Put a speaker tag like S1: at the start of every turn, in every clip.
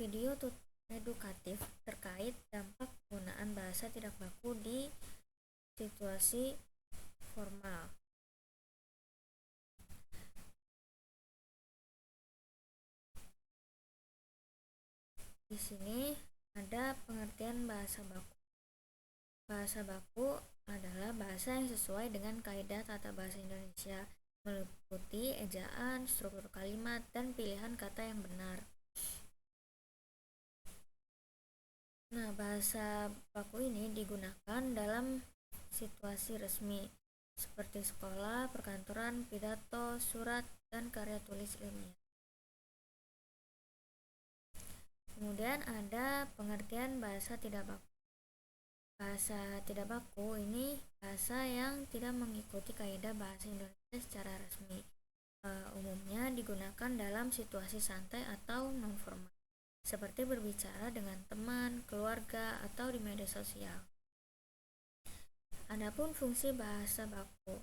S1: video edukatif terkait dampak penggunaan bahasa tidak baku di situasi formal. Di sini ada pengertian bahasa baku. Bahasa baku adalah bahasa yang sesuai dengan kaidah tata bahasa Indonesia, meliputi ejaan, struktur kalimat, dan pilihan kata yang benar. Nah, bahasa baku ini digunakan dalam situasi resmi seperti sekolah, perkantoran, pidato, surat, dan karya tulis ilmiah. Kemudian ada pengertian bahasa tidak baku. Bahasa tidak baku ini bahasa yang tidak mengikuti kaidah bahasa Indonesia secara resmi. Umumnya digunakan dalam situasi santai atau non-formal, seperti berbicara dengan teman, keluarga, atau di media sosial. Adapun fungsi bahasa baku,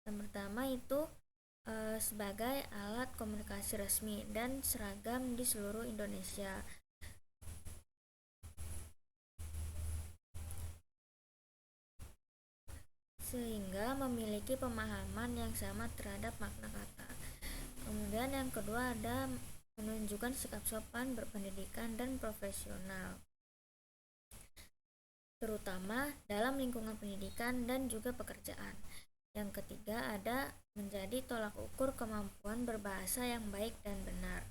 S1: yang pertama itu sebagai alat komunikasi resmi dan seragam di seluruh Indonesia. Sehingga memiliki pemahaman yang sama terhadap makna kata. Kemudian yang kedua ada menunjukkan sikap sopan, berpendidikan, dan profesional, terutama dalam lingkungan pendidikan dan juga pekerjaan. Yang ketiga ada menjadi tolak ukur kemampuan berbahasa yang baik dan benar.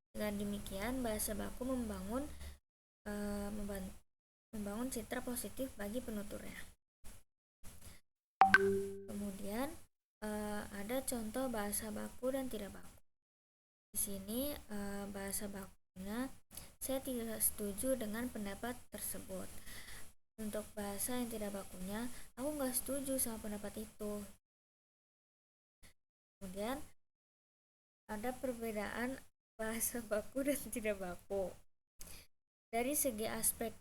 S1: Dengan demikian bahasa baku membangun citra positif bagi penuturnya. Kemudian ada contoh bahasa baku dan tidak baku. Di sini bahasa bakunya saya tidak setuju dengan pendapat tersebut. Untuk bahasa yang tidak bakunya, aku nggak setuju sama pendapat itu. Kemudian ada perbedaan bahasa baku dan tidak baku. Dari segi aspek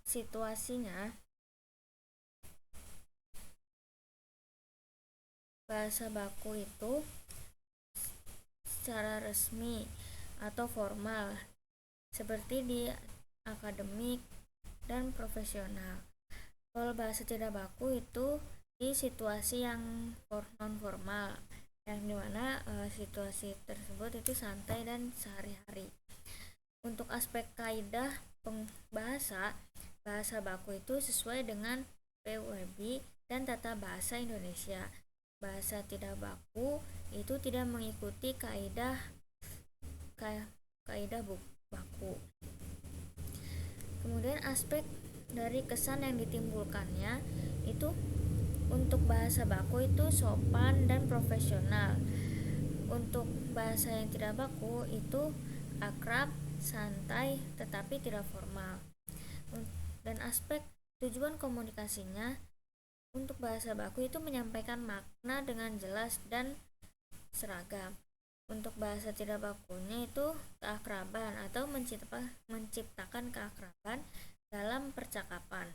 S1: situasinya, bahasa baku itu secara resmi atau formal, seperti di akademik dan profesional. Kalau bahasa tidak baku itu di situasi yang non formal, yang dimana situasi tersebut itu santai dan sehari-hari. Untuk aspek kaidah bahasa baku itu sesuai dengan PUB dan tata bahasa Indonesia. Bahasa tidak baku itu tidak mengikuti kaidah baku. Kemudian aspek dari kesan yang ditimbulkannya itu untuk bahasa baku itu sopan dan profesional. Untuk bahasa yang tidak baku itu akrab, santai, tetapi tidak formal. Dan aspek tujuan komunikasinya, untuk bahasa baku itu menyampaikan makna dengan jelas dan seragam. Untuk bahasa tidak bakunya itu keakraban atau menciptakan keakraban dalam percakapan.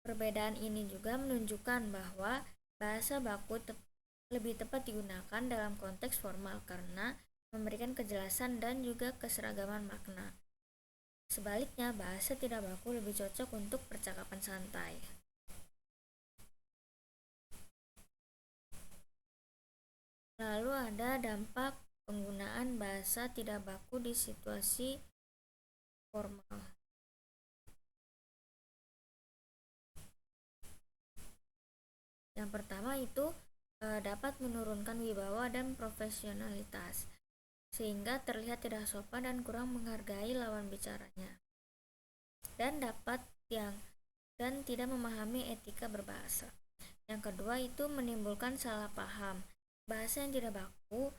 S1: Perbedaan ini juga menunjukkan bahwa bahasa baku lebih tepat digunakan dalam konteks formal karena memberikan kejelasan dan juga keseragaman makna. Sebaliknya, bahasa tidak baku lebih cocok untuk percakapan santai. Lalu ada dampak penggunaan bahasa tidak baku di situasi formal. Yang pertama itu dapat menurunkan wibawa dan profesionalitas, sehingga terlihat tidak sopan dan kurang menghargai lawan bicaranya, dan tidak memahami etika berbahasa. Yang kedua itu menimbulkan salah paham. Bahasa yang tidak baku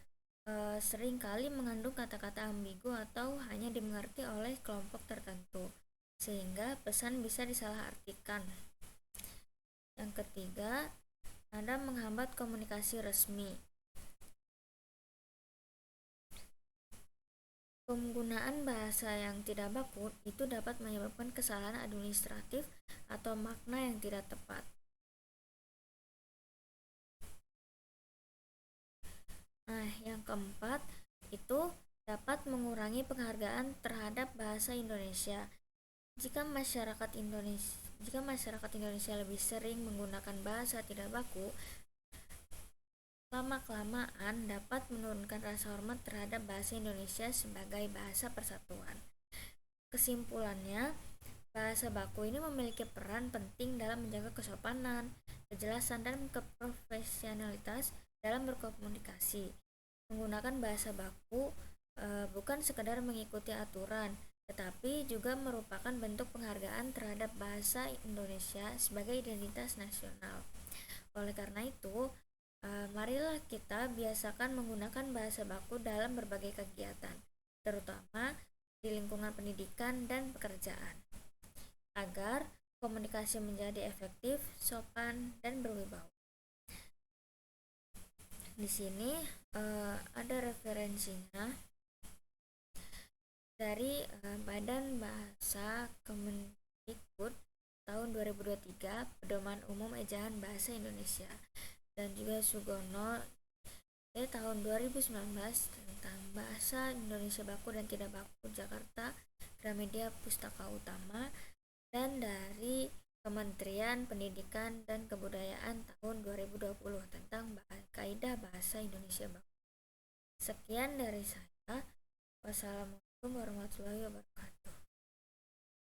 S1: seringkali mengandung kata-kata ambigu atau hanya dimengerti oleh kelompok tertentu, sehingga pesan bisa disalahartikan. Yang ketiga, ada menghambat komunikasi resmi. Penggunaan bahasa yang tidak baku itu dapat menyebabkan kesalahan administratif atau makna yang tidak tepat. Nah, yang keempat itu dapat mengurangi penghargaan terhadap bahasa Indonesia. Jika masyarakat Indonesia lebih sering menggunakan bahasa tidak baku, lama-kelamaan dapat menurunkan rasa hormat terhadap bahasa Indonesia sebagai bahasa persatuan. Kesimpulannya, bahasa baku ini memiliki peran penting dalam menjaga kesopanan, kejelasan, dan keprofesionalitas dalam berkomunikasi. Menggunakan bahasa baku bukan sekadar mengikuti aturan, tetapi juga merupakan bentuk penghargaan terhadap bahasa Indonesia sebagai identitas nasional. Oleh karena itu, marilah kita biasakan menggunakan bahasa baku dalam berbagai kegiatan, terutama di lingkungan pendidikan dan pekerjaan, agar komunikasi menjadi efektif, sopan, dan berwibawa. Di sini ada referensinya dari Badan Bahasa Kemendikbud tahun 2023, Pedoman Umum Ejaan Bahasa Indonesia, dan juga Sugono tahun 2019 tentang Bahasa Indonesia Baku dan Tidak Baku, Jakarta, Gramedia Pustaka Utama, dan dari Kementerian Pendidikan dan Kebudayaan tahun 2020 tentang Kaidah Bahasa Indonesia Baku. Sekian dari saya. Wassalamualaikum warahmatullahi wabarakatuh.